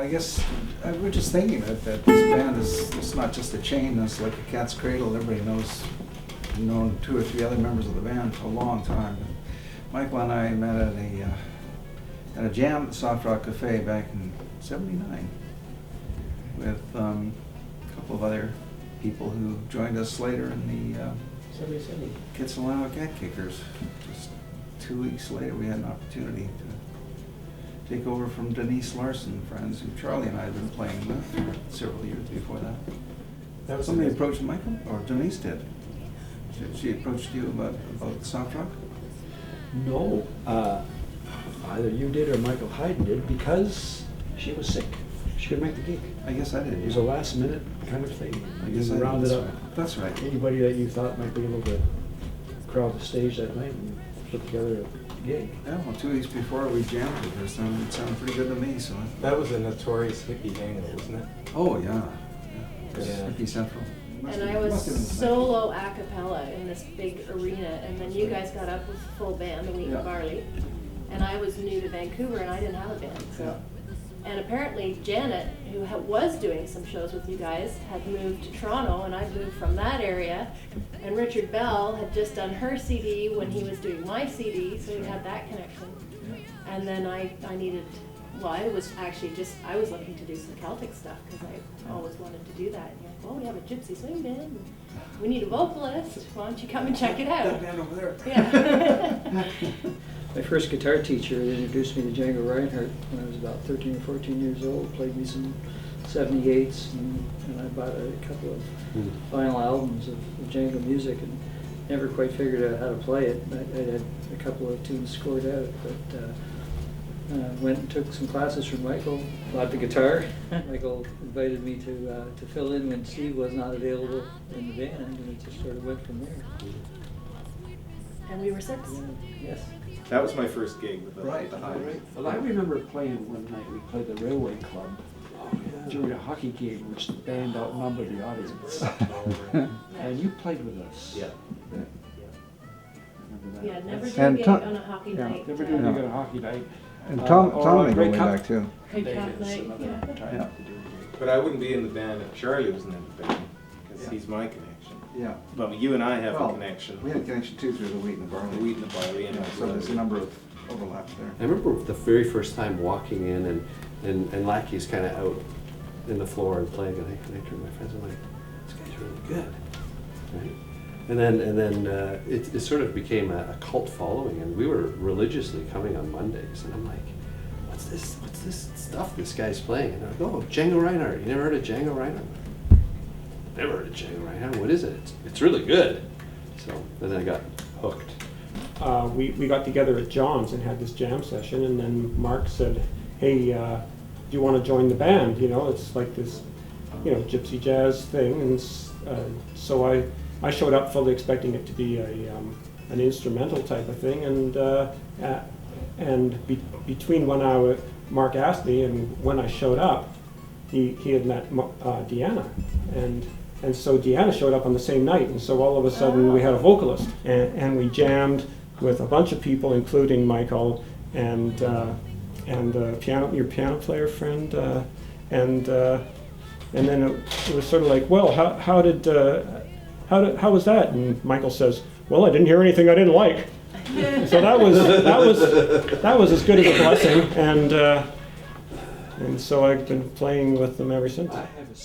I guess we're just thinking that this band is, it's not just a chain, it's like a cat's cradle. Everybody knows, known 2 or 3 other members of the band for a long time. And Michael and I met at a jam at the Soft Rock Cafe back in '79 with a couple of other people who joined us later in the 77. Kitsilano Cat Kickers. Just 2 weeks later, we had an opportunity to take over from Denise Larson, friends who Charlie and I had been playing with several years before that. That was Somebody approached Michael, or Denise did. She approached you about Soft Rock? No, either you did or Michael Hayden did, because she was sick. She couldn't make the gig. I guess I did. It was a last minute kind of thing. I guess You I rounded did. up That's right. anybody that you thought might be able to crowd the stage that night and put together a gig. Yeah, well, 2 weeks before we jammed the first time, it sounded pretty good to me, so. That was a notorious hippie hangout, wasn't it? Oh, yeah. Yeah. Hippie Central. And I was solo a cappella in this big arena, and then you guys got up with a full band, the Wheat and Barley, and I was new to Vancouver and I didn't have a band, so. And apparently Janet, who was doing some shows with you guys, had moved to Toronto, and I'd moved from that area, and Richard Bell had just done her CD when he was doing my CD, so we had that connection. And then I needed, well, I was actually I was looking to do some Celtic stuff, because I always wanted to do that. And you're like, well, we have a gypsy swing band, and we need a vocalist, why don't you come and check it out? That band over there. Yeah. My first guitar teacher introduced me to Django Reinhardt when I was about 13 or 14 years old, played me some 78s, and I bought a couple of vinyl albums of Django music and never quite figured out how to play it. I had a couple of tunes scored out, but went and took some classes from Michael, bought the guitar. Michael invited me to fill in when Steve was not available in the band, and it just sort of went from there. And we were 6. Yes. That was my first gig with the Right. Hive. Well, I remember playing one night, we played the Railway Club during a hockey game, which the band outnumbered the audience. And you played with us. Yeah. I remember that. Yeah, never do And a gig Tom- on a hockey yeah, night. Never did a gig on a hockey night. And Tom or may go Grey way Cup back too. Great days, Cup night, another yeah. time Yeah. to do a gig. But I wouldn't be in the band if Charlie wasn't in the band, because Yeah. he's my connection. Yeah. But you and I have Well, a connection. We had a connection too through the Wheat and the Barley. The Wheat and the Barley. And Yeah, so there's a number of overlaps there. I remember the very first time walking in and Lackey's kind of out in the floor and playing, and I turned to my friends and I'm like, this guy's really good, right? And then it sort of became a cult following, and we were religiously coming on Mondays, and I'm like, what's this stuff this guy's playing? And they're like, oh, Django Reinhardt. You never heard of Django Reinhardt? Never heard of Django Reinhardt. What is it? It's really good. So and then I got hooked. We got together at John's and had this jam session, and then Mark said, hey, do you want to join the band? You know, it's like this, gypsy jazz thing. And so I showed up fully expecting it to be an instrumental type of thing, and between when Mark asked me and when I showed up, he had met Deanna, and so Deanna showed up on the same night, and so all of a sudden we had a vocalist, and we jammed with a bunch of people, including Michael and your piano player friend, and then it was sort of like, well, how was that? And Michael says, well, I didn't hear anything I didn't like. So that was as good as a blessing, and so I've been playing with them ever since. I have a